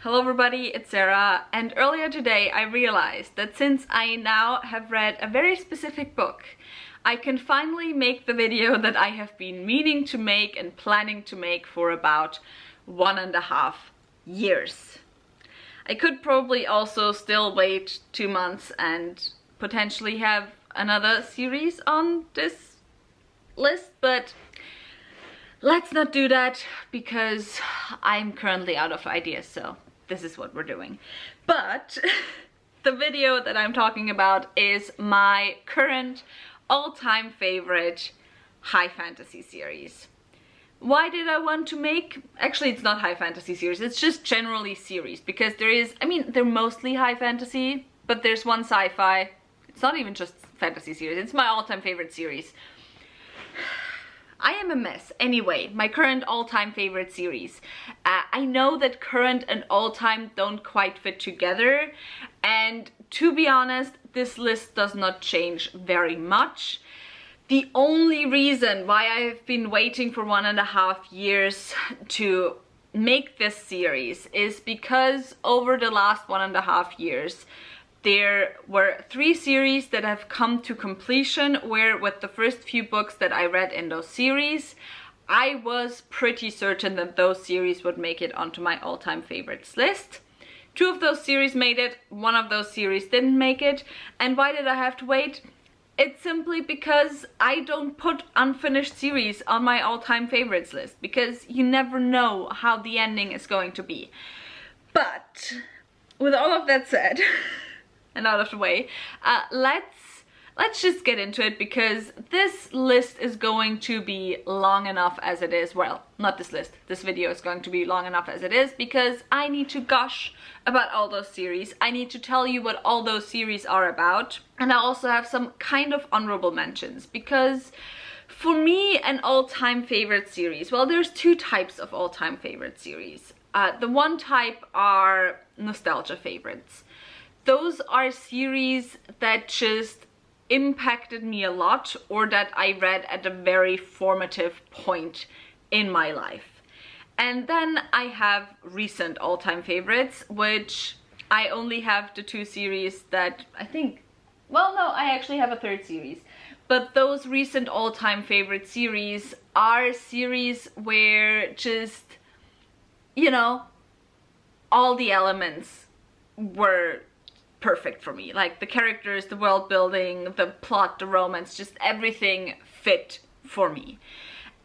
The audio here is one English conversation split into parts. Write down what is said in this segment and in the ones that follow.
Hello everybody, it's Sarah, and earlier today I realized that since I now have read a very specific book, I can finally make the video that I have been meaning to make and planning to make for about 1.5 years. I could probably also still wait 2 months and potentially have another series on this list, but let's not do that because I'm currently out of ideas, so this is what we're doing. But the video that I'm talking about is my current all-time favorite high fantasy series. Why did I want to make... Actually, it's not high fantasy series, it's just generally series, because there is... I mean, they're mostly high fantasy, but there's one sci-fi. It's not even just fantasy series, it's my all-time favorite series. I am a mess. Anyway, my current all-time favorite series. I know that current and all-time don't quite fit together, and to be honest, this list does not change very much. The only reason why I've been waiting for 1.5 years to make this series is because over the last 1.5 years, there were 3 series that have come to completion, where with the first few books that I read in those series, I was pretty certain that those series would make it onto my all-time favorites list. 2 of those series made it, 1 of those series didn't make it. And why did I have to wait? It's simply because I don't put unfinished series on my all-time favorites list, because you never know how the ending is going to be. But with all of that said, and out of the way, let's just get into it, because this list is going to be long enough as it is. Well, not this list, this video is going to be long enough as it is, because I need to gush about all those series. I need to tell you what all those series are about, and I also have some kind of honorable mentions, because for me, an all-time favorite series, well, there's 2 types of all-time favorite series. The one type are nostalgia favorites. Those are series that just impacted me a lot, or that I read at a very formative point in my life. And then I have recent all-time favorites, which I only have the 2 series that I think... Well, no, I actually have a 3rd series. But those recent all-time favorite series are series where just, you know, all the elements were perfect for me. Like the characters, the world building, the plot, the romance, just everything fit for me.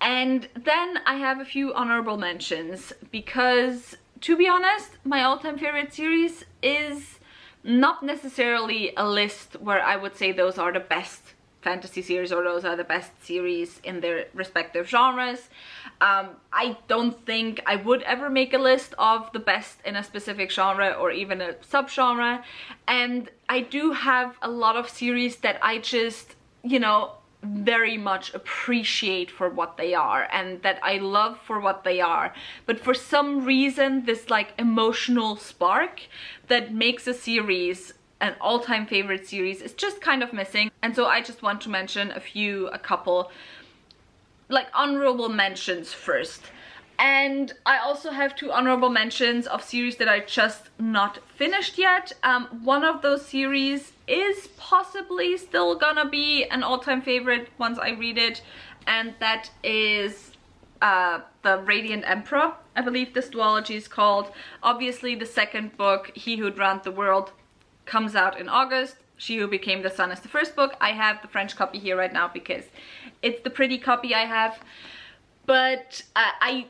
And then I have a few honorable mentions, because to be honest, my all-time favorite series is not necessarily a list where I would say those are the best fantasy series or those are the best series in their respective genres. I don't think I would ever make a list of the best in a specific genre or even a subgenre, and I do have a lot of series that I just, you know, very much appreciate for what they are and that I love for what they are, but for some reason this like emotional spark that makes a series an all-time favorite series is just kind of missing. And so I just want to mention a couple like honorable mentions first. And I also have 2 honorable mentions of series that are just not finished yet. One of those series is possibly still gonna be an all-time favorite once I read it, and that is the Radiant Emperor, I believe this duology is called. Obviously the 2nd book, He Who Drowned the World, comes out in August. She Who Became the Sun is the 1st book. I have the French copy here right now because it's the pretty copy I have. But I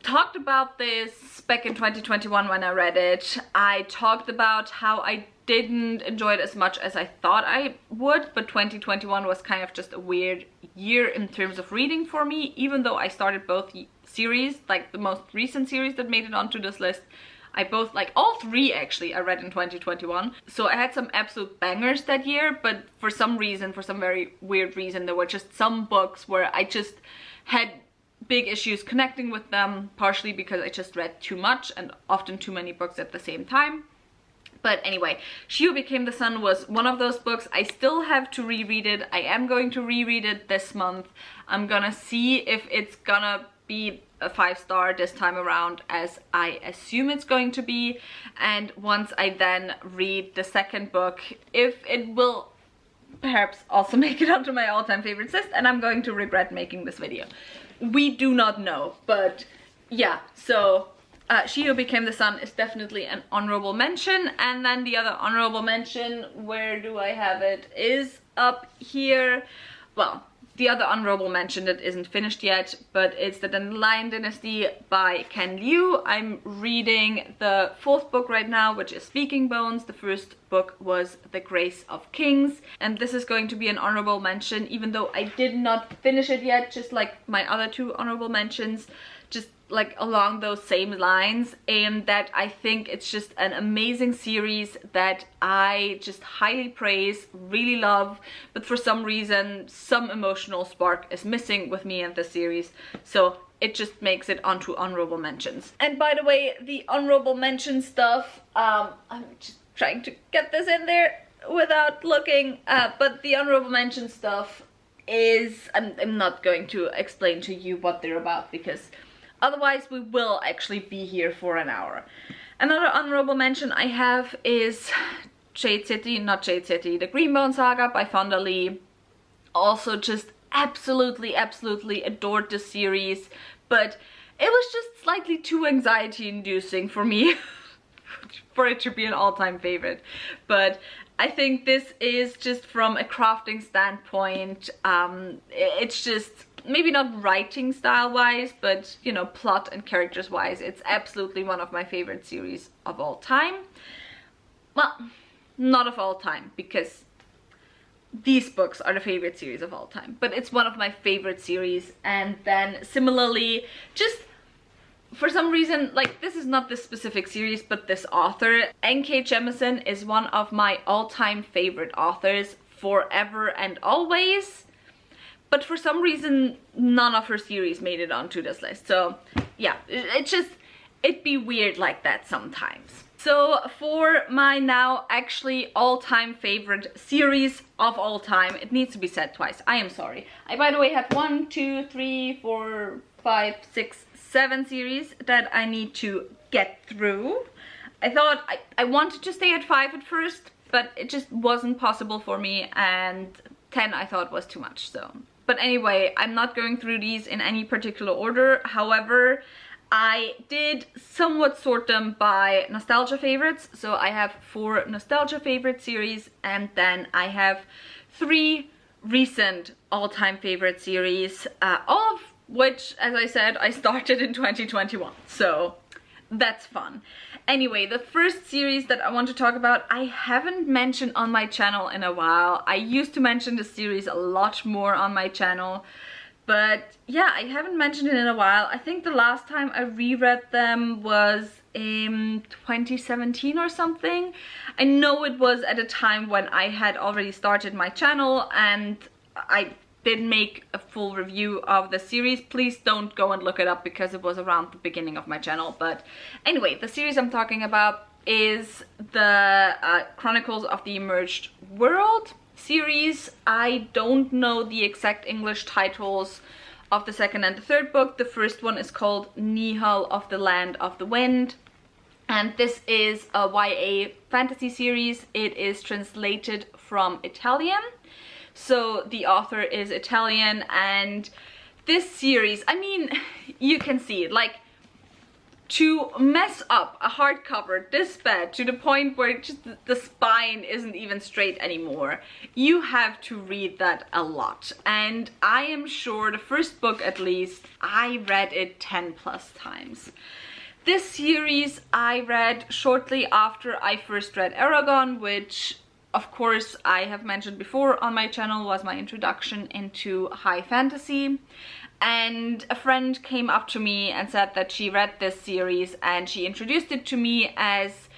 talked about this back in 2021 when I read it. I talked about how I didn't enjoy it as much as I thought I would, but 2021 was kind of just a weird year in terms of reading for me, even though I started both series, like the most recent series that made it onto this list. I both, like all 3 actually, I read in 2021. So I had some absolute bangers that year, but for some reason, for some very weird reason, there were just some books where I just had big issues connecting with them, partially because I just read too much and often too many books at the same time. But anyway, She Who Became the Sun was one of those books. I still have to reread it. I am going to reread it this month. I'm gonna see if it's gonna be a 5-star this time around, as I assume it's going to be. And once I then read the second book, if it will perhaps also make it onto my all-time favorites list, and I'm going to regret making this video. We do not know, but yeah, so She Who Became the Sun is definitely an honorable mention. And then the other honorable mention, where do I have it, is up here. Well, the other honorable mention that isn't finished yet, but it's The Dandelion Dynasty by Ken Liu. I'm reading the 4th book right now, which is Speaking Bones. The first book was The Grace of Kings, and this is going to be an honorable mention, even though I did not finish it yet, just like my other 2 honorable mentions, just like along those same lines, and that I think it's just an amazing series that I just highly praise, really love, but for some reason some emotional spark is missing with me in this series, so it just makes it onto honorable mentions. And by the way, the honorable mention stuff, I'm just trying to get this in there without looking, but the honorable mention stuff is, I'm not going to explain to you what they're about, because otherwise we will actually be here for an hour. Another honorable mention I have is Jade City, not Jade City, The Greenbone Saga by Fonda Lee. Also just absolutely adored this series, but it was just slightly too anxiety inducing for me for it to be an all-time favorite. But I think this is just, from a crafting standpoint, it's just, maybe not writing style wise, but you know, plot and characters wise, it's absolutely one of my favorite series of all time. Well, not of all time, because these books are the favorite series of all time, but it's one of my favorite series. And then similarly, just for some reason, like, this is not this specific series, but this author, N.K. Jemisin, is one of my all-time favorite authors forever and always. But for some reason, none of her series made it onto this list. So yeah, it'd be weird like that sometimes. So for my now actually all-time favorite series of all time, it needs to be said twice, I am sorry. I, by the way, have 1, 2, 3, 4, 5, 6, 7 series that I need to get through. I thought I wanted to stay at 5 at first, but it just wasn't possible for me, and 10 I thought was too much, so. But anyway, I'm not going through these in any particular order. However, I did somewhat sort them by nostalgia favorites. So I have 4 nostalgia favorite series, and then I have 3 recent all-time favorite series, all of which, as I said, I started in 2021. So that's fun. Anyway, the first series that I want to talk about, I haven't mentioned on my channel in a while. I used to mention this series a lot more on my channel, but yeah, I haven't mentioned it in a while. I think the last time I reread them was in 2017 or something. I know it was at a time when I had already started my channel, and I did make a full review of the series. Please don't go and look it up, because it was around the beginning of my channel. But anyway, the series I'm talking about is the Chronicles of the Emerged World series. I don't know the exact English titles of the 2nd and the 3rd book. The first one is called Nihil of the Land of the Wind, and this is a YA fantasy series. It is translated from Italian. So the author is Italian, and this series, I mean, you can see it, like, to mess up a hardcover this bad to the point where just the spine isn't even straight anymore, you have to read that a lot. And I am sure the first book, at least, I read it 10+ times. This series I read shortly after I first read Aragon, which, of course, I have mentioned before on my channel, was my introduction into high fantasy. And a friend came up to me and said that she read this series, and she introduced it to me as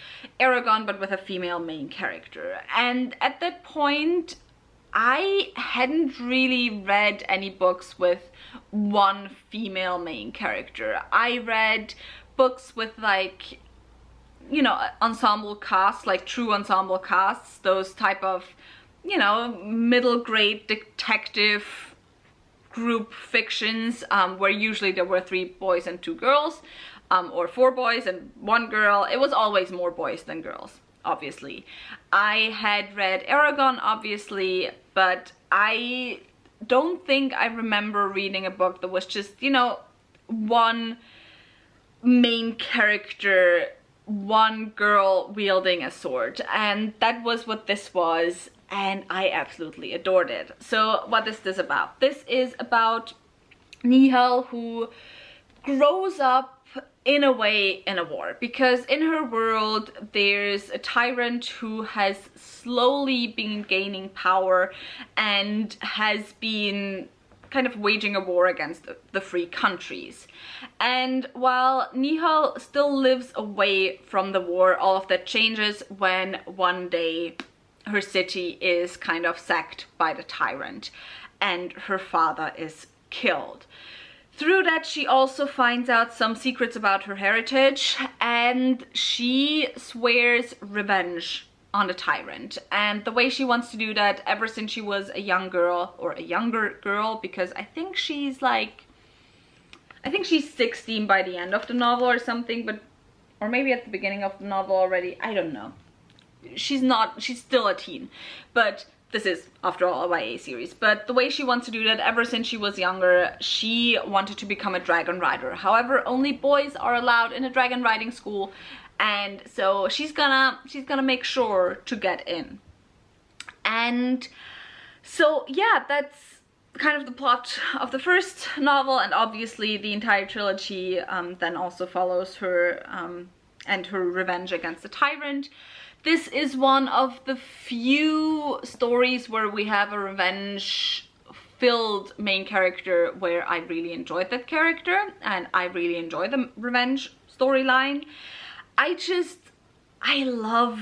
Aragon, but with a female main character. And at that point, I hadn't really read any books with one female main character. I read books with, like, you know, ensemble casts, like true ensemble casts, those type of, you know, middle grade detective group fictions where usually there were 3 boys and 2 girls, or 4 boys and 1 girl. It was always more boys than girls, obviously. I had read Aragon, obviously, but I don't think I remember reading a book that was just, you know, one main character, one girl wielding a sword, and that was what this was, and I absolutely adored it. So what is this about? This is about Nihal, who grows up in a way in a war, because in her world there's a tyrant who has slowly been gaining power and has been kind of waging a war against the free countries. And while Nihal still lives away from the war, all of that changes when one day her city is kind of sacked by the tyrant and her father is killed. Through that, she also finds out some secrets about her heritage, and she swears revenge on the tyrant. And the way she wants to do that ever since she was a young girl, or a younger girl, because I think she's 16 by the end of the novel or something, but, or maybe at the beginning of the novel already, I don't know. She's still a teen, but this is, after all, a YA series. But the way she wants to do that, ever since she was younger, she wanted to become a dragon rider. However, only boys are allowed in a dragon riding school, and so she's gonna make sure to get in. And so yeah, that's kind of the plot of the first novel, and obviously the entire trilogy then also follows her and her revenge against the tyrant. This is one of the few stories where we have a revenge-filled main character where I really enjoyed that character, and I really enjoy the revenge storyline. I love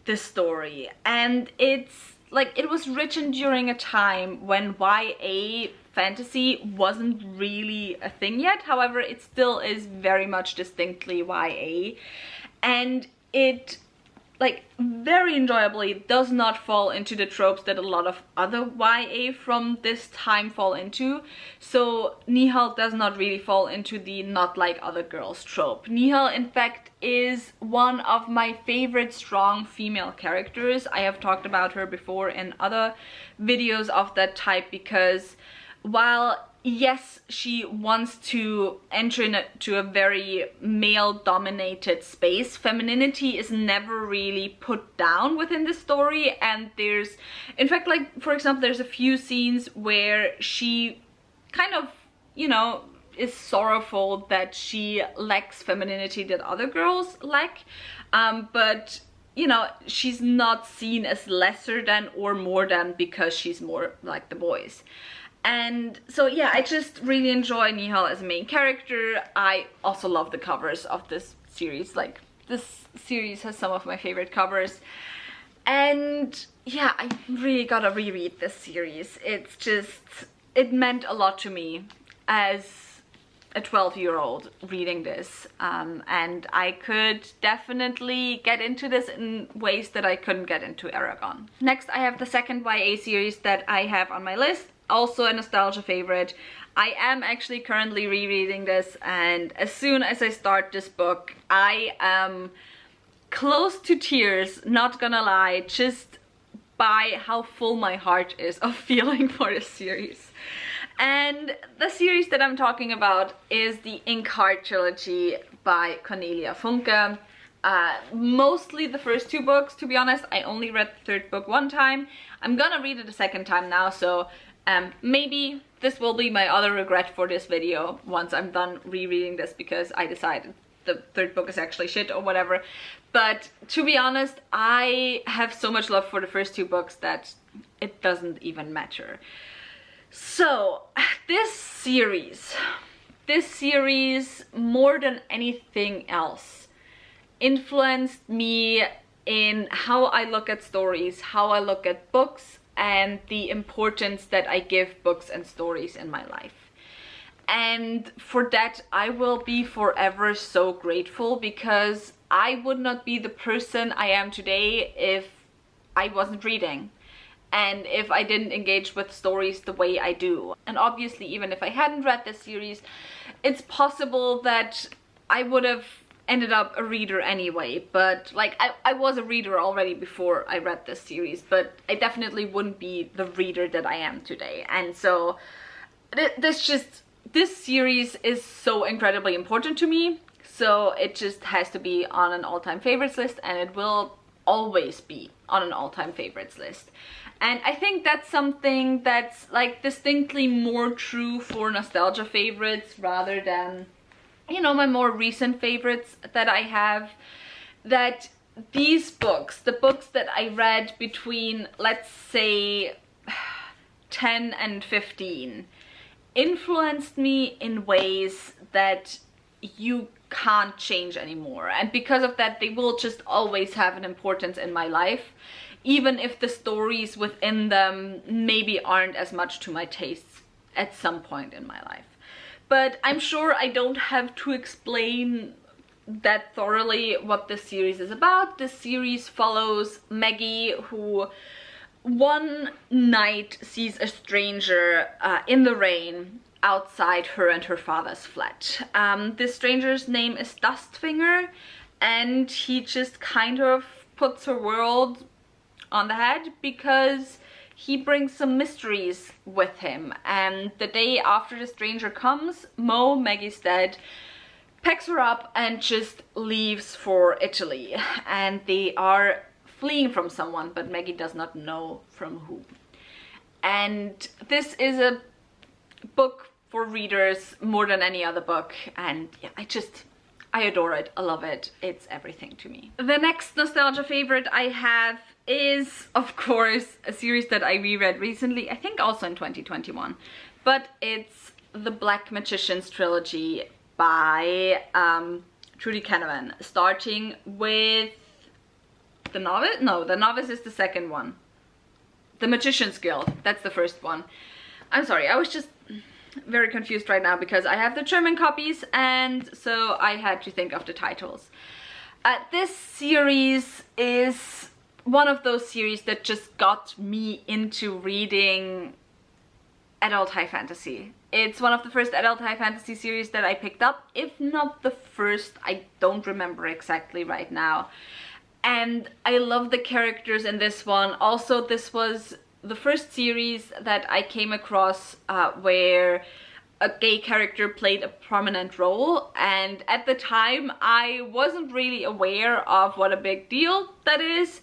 this story, and it's like, it was written during a time when YA fantasy wasn't really a thing yet. However, it still is very much distinctly YA, and it, like, very enjoyably does not fall into the tropes that a lot of other YA from this time fall into. So Nihal does not really fall into the not like other girls trope. Nihal, in fact, is one of my favorite strong female characters. I have talked about her before in other videos of that type, because while yes, she wants to enter into a very male-dominated space, femininity is never really put down within the story. And there's, in fact, like, for example, there's a few scenes where she kind of, you know, is sorrowful that she lacks femininity that other girls lack, but, you know, she's not seen as lesser than or more than because she's more like the boys. And so yeah, I just really enjoy Nihal as a main character. I also love the covers of this series. Like, this series has some of my favorite covers. And yeah, I really gotta reread this series. It's just, it meant a lot to me as a 12-year-old reading this. And I could definitely get into this in ways that I couldn't get into Aragon. Next, I have the second YA series that I have on my list. Also a nostalgia favorite. I am actually currently rereading this, and as soon as I start this book, I am close to tears, not gonna lie, just by how full my heart is of feeling for this series. And the series that I'm talking about is the Ink Card Trilogy by Cornelia Funke. Mostly the first 2 books, to be honest. I only read the 3rd book one time. I'm gonna read it a 2nd time now, so maybe this will be my other regret for this video once I'm done rereading this, because I decided the 3rd book is actually shit or whatever. But to be honest, I have so much love for the first 2 books that it doesn't even matter. So this series more than anything else influenced me in how I look at stories, how I look at books, and the importance that I give books and stories in my life. And for that, I will be forever so grateful, because I would not be the person I am today if I wasn't reading. and if I didn't engage with stories the way I do. And obviously, even if I hadn't read this series, it's possible that I would have ended up a reader anyway. But like, I was a reader already before I read this series, but I definitely wouldn't be the reader that I am today. And so this series is so incredibly important to me, so it just has to be on an all-time favorites list, and it will always be on an all-time favorites list. And I think that's something that's like distinctly more true for nostalgia favorites rather than, you know, my more recent favorites that I have. That these books, the books that I read between, let's say, 10 and 15, influenced me in ways that you can't change anymore. And because of that, they will just always have an importance in my life, even if the stories within them maybe aren't as much to my tastes at some point in my life. But I'm sure I don't have to explain that thoroughly what this series is about. This series follows Maggie, who one night sees a stranger in the rain outside her and her father's flat. This stranger's name is Dustfinger, and he just kind of puts her world on the head because he brings some mysteries with him. And the day after the stranger comes, Mo, Maggie's dad, picks her up and just leaves for Italy. And they are fleeing from someone, but Maggie does not know from who. And this is a book for readers more than any other book, and yeah, I adore it. I love it. It's everything to me. The next nostalgia favorite I have is, of course, a series that I reread recently, I think also in 2021, but it's the Black Magicians Trilogy by Trudy Canavan, starting with The Novice? No, The Novice is the second one. The Magician's Guild, that's the first one. I'm sorry, I was just very confused right now because I have the German copies, and so I had to think of the titles. This series is one of those series that just got me into reading adult high fantasy. It's one of the first adult high fantasy series that I picked up, if not the first. I don't remember exactly right now. And I love the characters in this one. Also, this was the first series that I came across where a gay character played a prominent role, and at the time I wasn't really aware of what a big deal that is.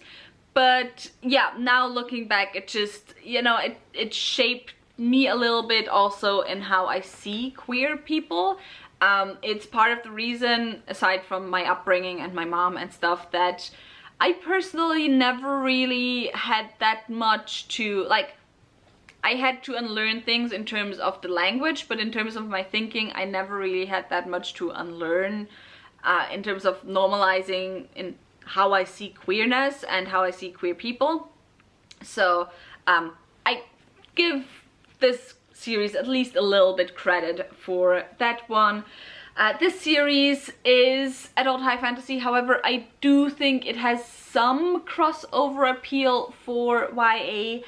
But yeah, now looking back, it just, you know, it shaped me a little bit also in how I see queer people. It's part of the reason, aside from my upbringing and my mom and stuff, that I personally never really had that much to, like, I had to unlearn things in terms of the language, but in terms of my thinking, I never really had that much to unlearn in terms of normalizing in how I see queerness and how I see queer people. So I give this series at least a little bit credit for that one. This series is adult high fantasy, however, I do think it has some crossover appeal for YA.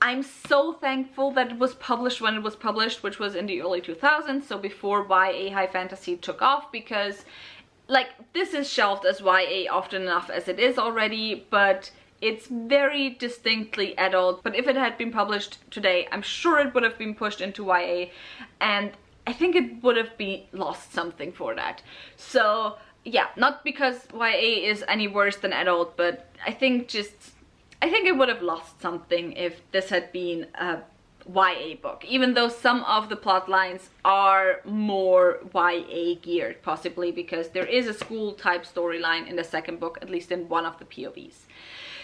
I'm so thankful that it was published when it was published, which was in the early 2000s, so before YA high fantasy took off, because, like, this is shelved as YA often enough as it is already, but it's very distinctly adult. But if it had been published today, I'm sure it would have been pushed into YA, and I think it would have been lost something for that. So yeah, not because YA is any worse than adult, but I think it would have lost something if this had been a YA book, even though some of the plot lines are more YA geared, possibly because there is a school type storyline in the second book, at least in one of the POVs.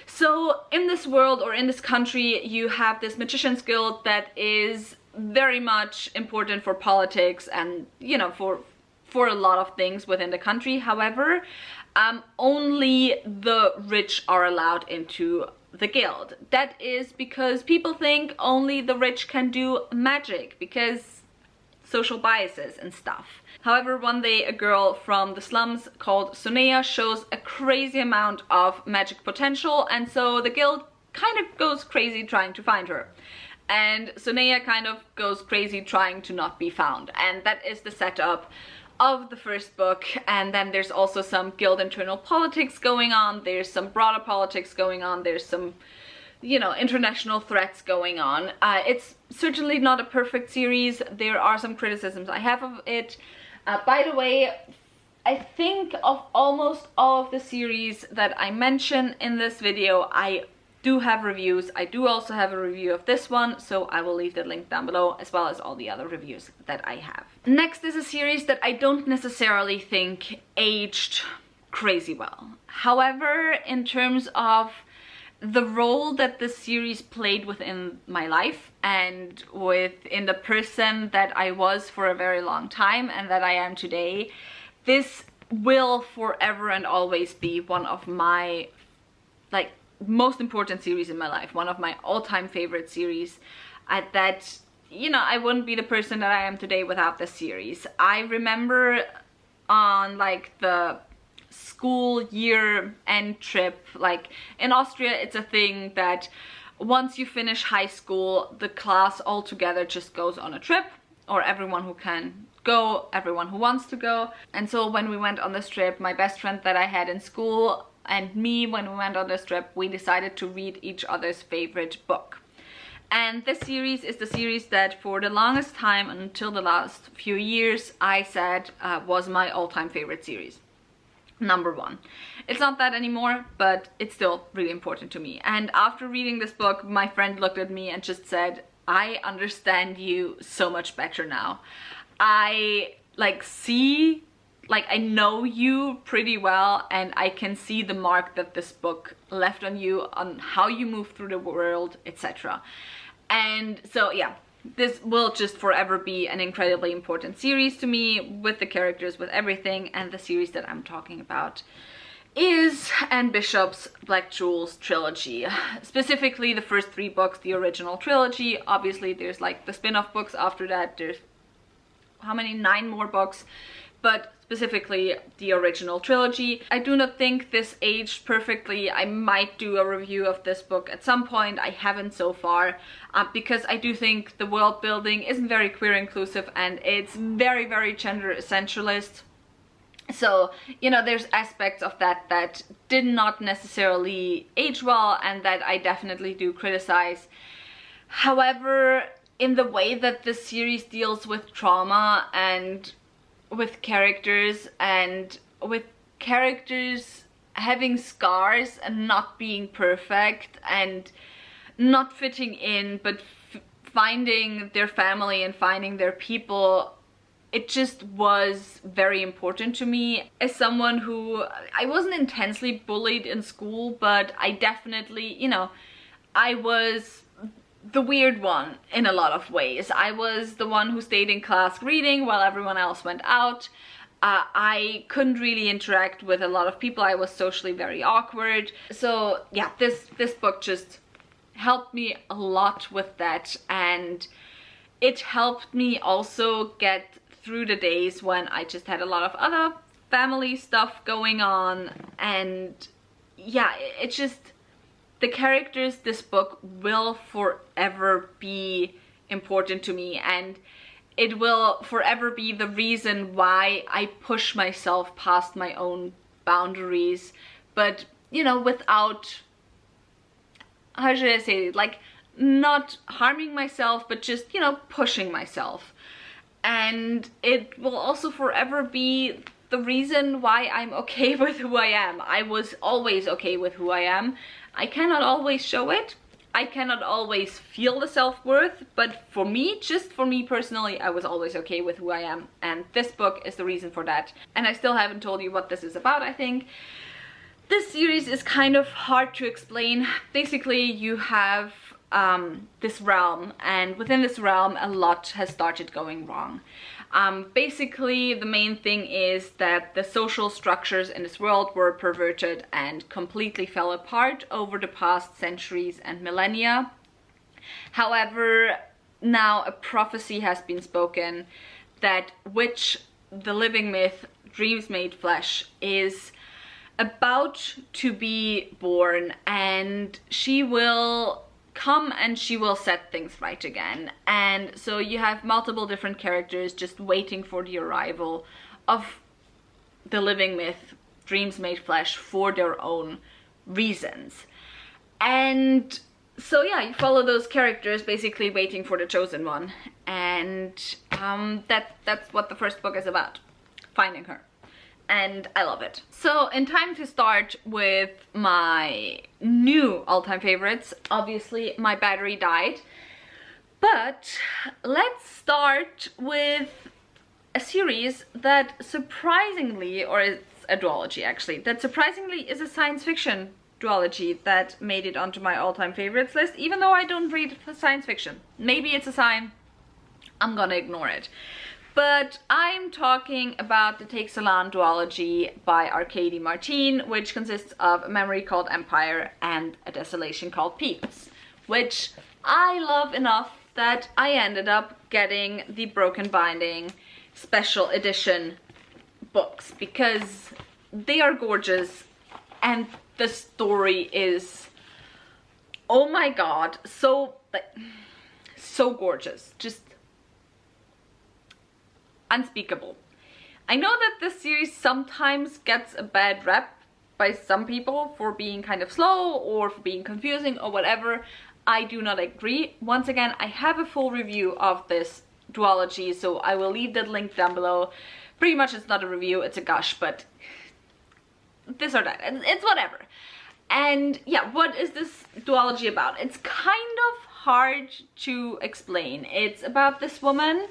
So in this world, or in this country, you have this Magician's Guild that is very much important for politics and, you know, for a lot of things within the country. However, only the rich are allowed into the guild. That is because people think only the rich can do magic, because social biases and stuff. However, one day a girl from the slums called Sunea shows a crazy amount of magic potential, and so the guild kind of goes crazy trying to find her. And Sonea kind of goes crazy trying to not be found. And that is the setup of the first book. And then there's also some guild internal politics going on. There's some broader politics going on. There's some, you know, international threats going on. It's certainly not a perfect series. There are some criticisms I have of it. By the way, I think of almost all of the series that I mention in this video, I do have reviews. I do also have a review of this one, so I will leave the link down below, as well as all the other reviews that I have. Next is a series that I don't necessarily think aged crazy well. However, in terms of the role that this series played within my life and within the person that I was for a very long time and that I am today, this will forever and always be one of my, like, most important series in my life, one of my all-time favorite series. That, you know, I wouldn't be the person that I am today without this series. I remember on like the school year end trip, like in Austria it's a thing that once you finish high school, the class all together just goes on a trip, or everyone who can go, everyone who wants to go. And so when we went on this trip, my best friend that I had in school and me, when we went on this trip, we decided to read each other's favorite book. And this series is the series that for the longest time, until the last few years, I said was my all-time favorite series. Number one. It's not that anymore, but it's still really important to me. And after reading this book, my friend looked at me and just said, I understand you so much better now. I I know you pretty well, and I can see the mark that this book left on you, on how you move through the world, etc. And so yeah, this will just forever be an incredibly important series to me, with the characters, with everything. And the series that I'm talking about is Anne Bishop's Black Jules trilogy. Specifically the first 3 books, the original trilogy. Obviously there's like the spin-off books after that. There's how many? 9 more books. But specifically the original trilogy. I do not think this aged perfectly. I might do a review of this book at some point. I haven't so far, because I do think the world building isn't very queer inclusive, and it's very, very gender essentialist. So, you know, there's aspects of that that did not necessarily age well, and that I definitely do criticize. However, in the way that this series deals with trauma and with characters, and with characters having scars and not being perfect and not fitting in, but finding their family and finding their people, it just was very important to me. As someone who, I wasn't intensely bullied in school, but I definitely, you know, I was the weird one in a lot of ways. I was the one who stayed in class reading while everyone else went out. I couldn't really interact with a lot of people. I was socially very awkward. So yeah, this book just helped me a lot with that, and it helped me also get through the days when I just had a lot of other family stuff going on. And yeah, it just, the characters, this book will forever be important to me, and it will forever be the reason why I push myself past my own boundaries, but, you know, without, how should I say it, like, not harming myself, but just, you know, pushing myself. And it will also forever be the reason why I'm okay with who I am. I was always okay with who I am. I cannot always show it. I cannot always feel the self-worth, but for me, just for me personally, I was always okay with who I am. And this book is the reason for that. And I still haven't told you what this is about, I think. This series is kind of hard to explain. Basically, you have this realm, and within this realm, a lot has started going wrong. Basically, the main thing is that the social structures in this world were perverted and completely fell apart over the past centuries and millennia. However, now a prophecy has been spoken that Witch, the living myth, Dreams Made Flesh, is about to be born, and she will come and she will set things right again. And so you have multiple different characters just waiting for the arrival of the living myth, Dreams Made Flesh, for their own reasons. And so yeah, you follow those characters basically waiting for the chosen one, and that's what the first book is about, finding her. And I love it. So in time to start with my new all-time favorites, obviously my battery died, but let's start with a series that surprisingly, or it's a duology actually, that surprisingly is a science fiction duology that made it onto my all-time favorites list, even though I don't read science fiction. Maybe it's a sign, I'm gonna ignore it. But I'm talking about the Take Salon duology by Arkady Martine, which consists of a memory called Empire and a desolation called Peace, which I love enough that I ended up getting the Broken Binding special edition books because they are gorgeous and the story is, oh my god, so gorgeous, just unspeakable. I know that this series sometimes gets a bad rep by some people for being kind of slow or for being confusing or whatever. I do not agree. Once again, I have a full review of this duology, so I will leave that link down below. Pretty much it's not a review, it's a gush, but this or that, it's whatever. And yeah, what is this duology about? It's kind of hard to explain. It's about this woman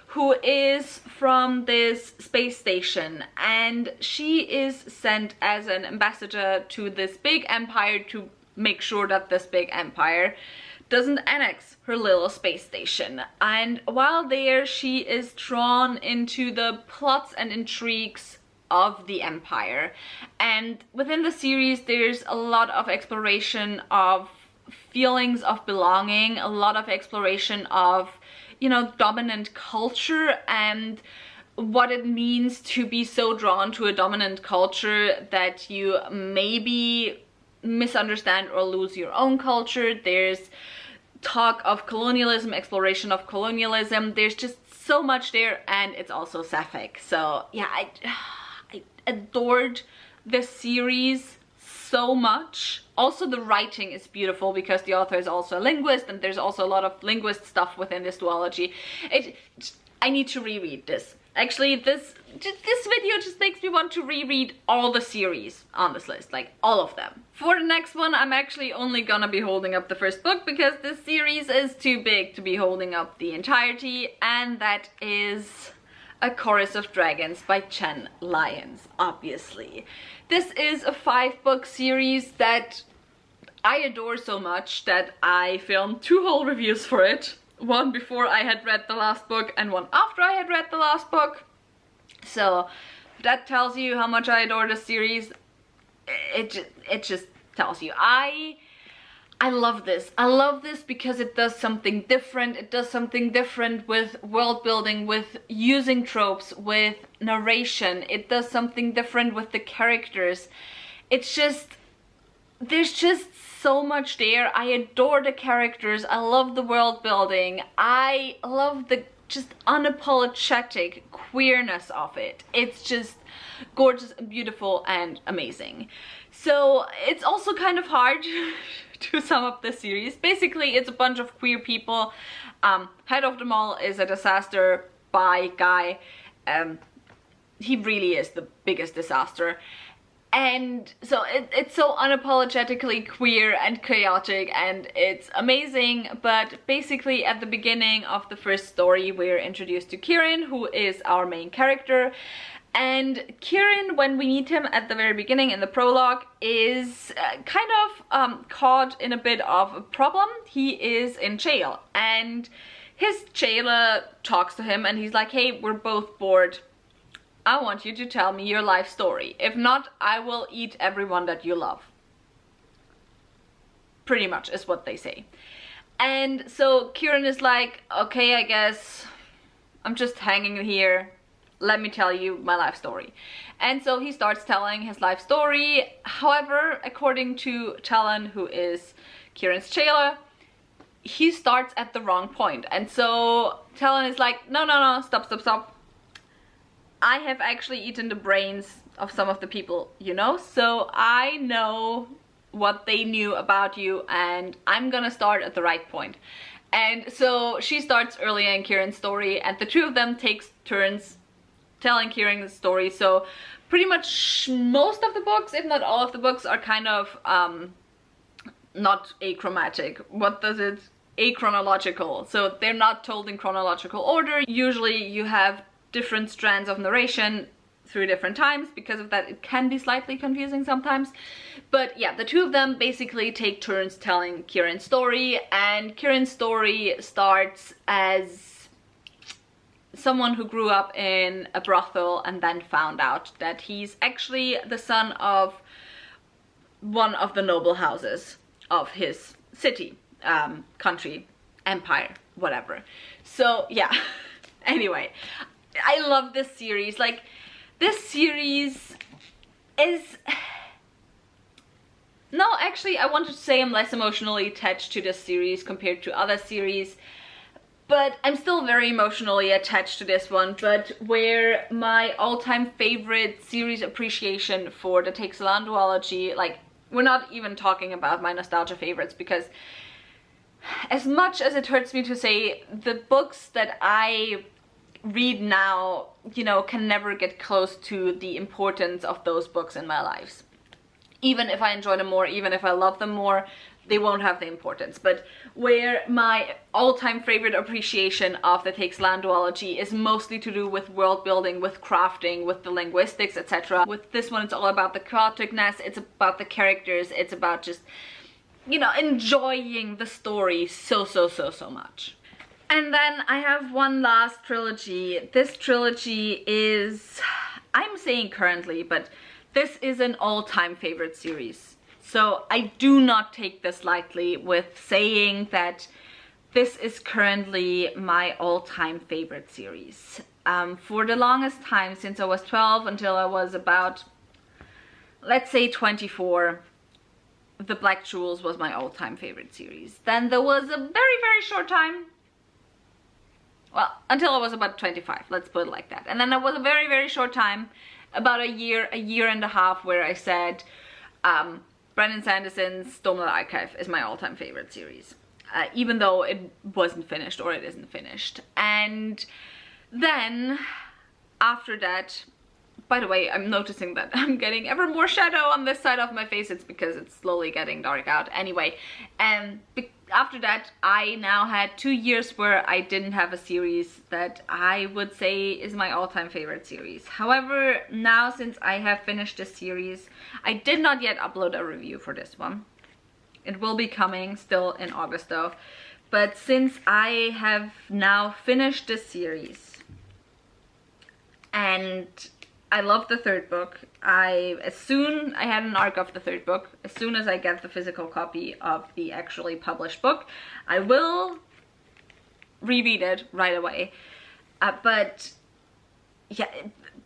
who is from this space station, and she is sent as an ambassador to this big empire to make sure that this big empire doesn't annex her little space station. And while there, she is drawn into the plots and intrigues of the empire. And within the series, there's a lot of exploration of feelings of belonging, a lot of exploration of, you know, dominant culture and what it means to be so drawn to a dominant culture that you maybe misunderstand or lose your own culture. There's talk of colonialism, exploration of colonialism. There's just so much there, and it's also sapphic. So yeah, I adored this series so much. Also, the writing is beautiful because the author is also a linguist, and there's also a lot of linguist stuff within this duology. I need to reread this. Actually, this video just makes me want to reread all the series on this list, like all of them. For the next one, I'm actually only gonna be holding up the first book because this series is too big to be holding up the entirety, and that is A Chorus of Dragons by Chen Lyons, obviously. This is a 5-book series that I adore so much that I filmed 2 whole reviews for it. One before I had read the last book and one after I had read the last book. So that tells you how much I adore this series. It just tells you. I love this. I love this because it does something different. It does something different with world building, with using tropes, with narration. It does something different with the characters. It's just, there's just so much there. I adore the characters. I love the world building. I love the just unapologetic queerness of it. It's just gorgeous, beautiful, and amazing. So it's also kind of hard to sum up this series. Basically, it's a bunch of queer people. Head of them all is a disaster bi guy. He really is the biggest disaster. And so it's so unapologetically queer and chaotic, and it's amazing. But basically at the beginning of the first story, we're introduced to Kieran, who is our main character. And Kieran, when we meet him at the very beginning in the prologue, is kind of caught in a bit of a problem. He is in jail, and his jailer talks to him and he's like, hey, we're both bored. I want you to tell me your life story. If not, I will eat everyone that you love. Pretty much is what they say. And so Kieran is like, okay, I guess I'm just hanging here. let me tell you my life story. And so he starts telling his life story. However, according to Talon, who is Kieran's jailer, he starts at the wrong point. And so Talon is like, no, stop. I have actually eaten the brains of some of the people, you know, so I know what they knew about you, and I'm gonna start at the right point. And so she starts earlier in Kieran's story, and the two of them takes turns telling Kieran the story. So pretty much most of the books, if not all of the books, are kind of not achromatic. What does it? Achronological. So they're not told in chronological order. Usually you have different strands of narration through different times. Because of that, it can be slightly confusing sometimes. But yeah, the two of them basically take turns telling Kieran's story, and Kieran's story starts as someone who grew up in a brothel and then found out that he's actually the son of one of the noble houses of his city, country, empire, whatever. So yeah, anyway, I love this series. Like, this series is... No, actually, I wanted to say I'm less emotionally attached to this series compared to other series, but I'm still very emotionally attached to this one. But where my all-time favorite series appreciation for the Salon duology, like, we're not even talking about my nostalgia favorites, because as much as it hurts me to say, the books that I read now, you know, can never get close to the importance of those books in my lives. Even if I enjoy them more, even if I love them more, they won't have the importance. But where my all-time favorite appreciation of the Salon duology is mostly to do with world building, with crafting, with the linguistics, etc. With this one, it's all about the chaoticness, it's about the characters, it's about just, you know, enjoying the story so much. And then I have one last trilogy. This trilogy is, I'm saying currently, but this is an all-time favorite series. So I do not take this lightly with saying that this is currently my all-time favorite series. For the longest time, since I was 12 until I was about, let's say 24, The Black Jewels was my all-time favorite series. Then there was a very short time, well, until I was about 25, let's put it like that. And then there was a very short time, about a year and a half, where I said Brandon Sanderson's Stormlight Archive is my all-time favorite series. Even though it wasn't finished, or it isn't finished. And then, after that, by the way, I'm noticing that I'm getting ever more shadow on this side of my face. It's because it's slowly getting dark out. Anyway, after that, I now had 2 years where I didn't have a series that I would say is my all-time favorite series. However, now since I have finished this series, I did not yet upload a review for this one. It will be coming still in August though. But since I have now finished this series, and I love the third book. I had an arc of the third book. As soon as I get the physical copy of the actually published book, I will reread it right away. But yeah,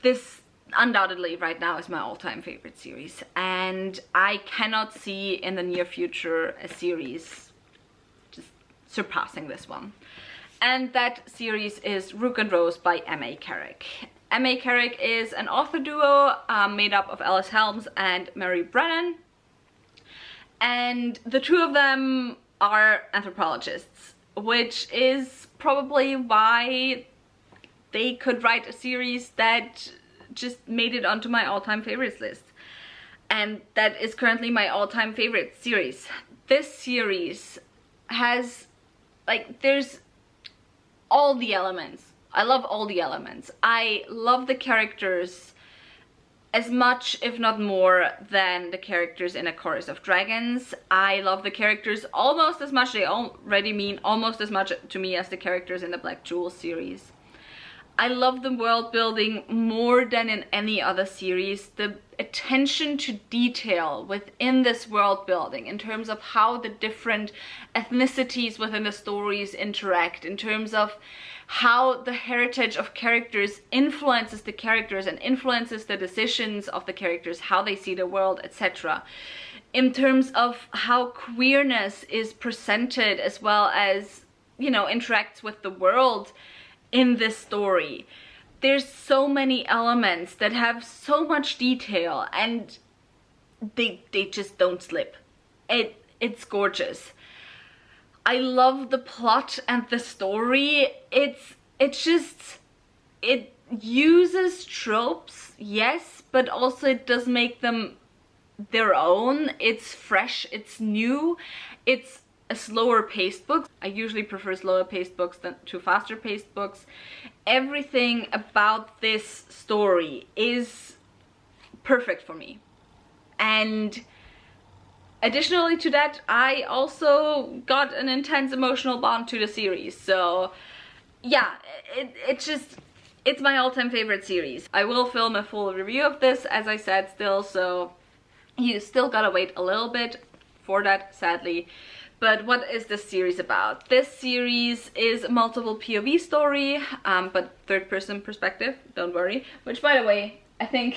this undoubtedly right now is my all-time favorite series. And I cannot see in the near future a series just surpassing this one. And that series is Rook and Rose by M.A. Carrick. M.A. Carrick is an author duo made up of Alice Helms and Mary Brennan. And the two of them are anthropologists, which is probably why they could write a series that just made it onto my all-time favorites list. And that is currently my all-time favorite series. This series has, like, there's all the elements. I love all the elements. I love the characters as much, if not more, than the characters in A Chorus of Dragons. I love the characters almost as much, they already mean almost as much to me as the characters in the Black Jewels series. I love the world building more than in any other series. The attention to detail within this world building, in terms of how the different ethnicities within the stories interact, in terms of how the heritage of characters influences the characters and influences the decisions of the characters, how they see the world, etc. In terms of how queerness is presented as well as, you know, interacts with the world in this story. There's so many elements that have so much detail, and they just don't slip. It's gorgeous. I love the plot and the story. It uses tropes, yes, but also it does make them their own. It's fresh, it's new, it's a slower paced book. I usually prefer slower paced books to faster paced books. Everything about this story is perfect for me. And additionally to that, I also got an intense emotional bond to the series. So yeah, it's my all-time favorite series. I will film a full review of this, as I said, still, so you still gotta wait a little bit for that, sadly. But what is this series about? This series is a multiple POV story, but third-person perspective, don't worry. Which, by the way, I think,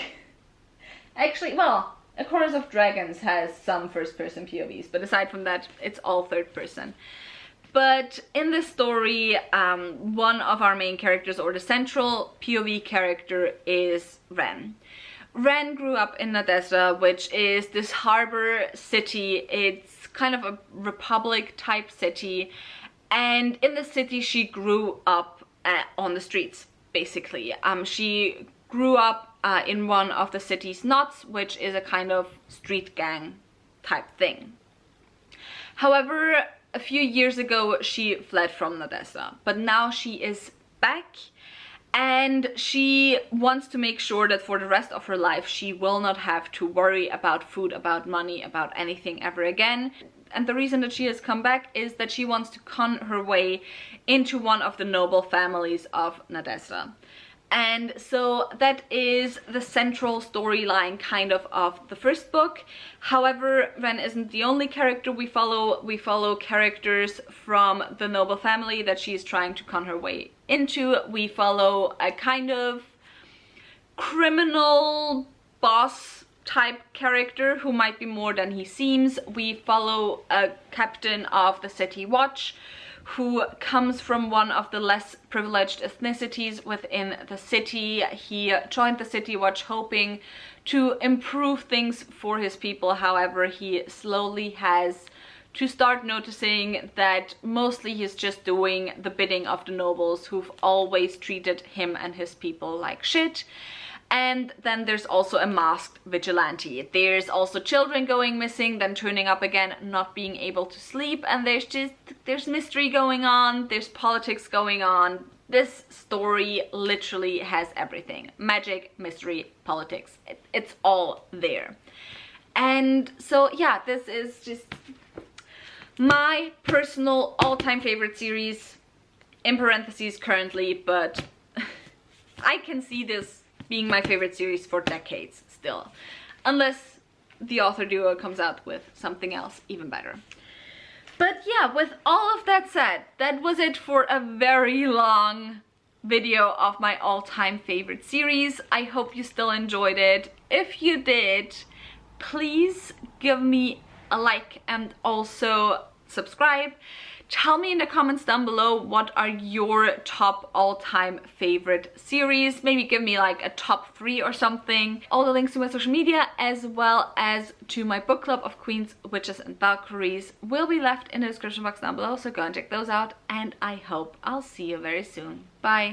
actually, well, A Chorus of Dragons has some first-person POVs, but aside from that, it's all third-person. But in this story, one of our main characters, or the central POV character, is Ren. Ren grew up in Nadezhda, which is this harbor city. It's kind of a republic type city, and in the city she grew up on the streets, basically. She grew up in one of the city's knots, which is a kind of street gang type thing. However, a few years ago she fled from Nadezhda, but now she is back, and she wants to make sure that for the rest of her life she will not have to worry about food, about money, about anything ever again. And the reason that she has come back is that she wants to con her way into one of the noble families of Nadezhda. And so that is the central storyline kind of the first book. However, Ren isn't the only character we follow. We follow characters from the noble family that she is trying to con her way into. We follow a kind of criminal boss type character who might be more than he seems. We follow a captain of the city watch who comes from one of the less privileged ethnicities within the city. He joined the city watch hoping to improve things for his people. However, he slowly has to start noticing that mostly he's just doing the bidding of the nobles who've always treated him and his people like shit. And then there's also a masked vigilante. There's also children going missing, then turning up again, not being able to sleep, and there's mystery going on, there's politics going on. This story literally has everything. Magic, mystery, politics. It's all there. And so yeah, this is just my personal all-time favorite series, in parentheses currently, but I can see this being my favorite series for decades still, unless the author duo comes out with something else even better. But yeah, with all of that said, that was it for a very long video of my all-time favorite series. I hope you still enjoyed it. If you did, please give me a like and also subscribe. Tell me in the comments down below what are your top all-time favorite series. Maybe give me like a top 3 or something. All the links to my social media as well as to my book club of Queens, Witches and Valkyries will be left in the description box down below, so go and check those out, and I hope I'll see you very soon. Bye!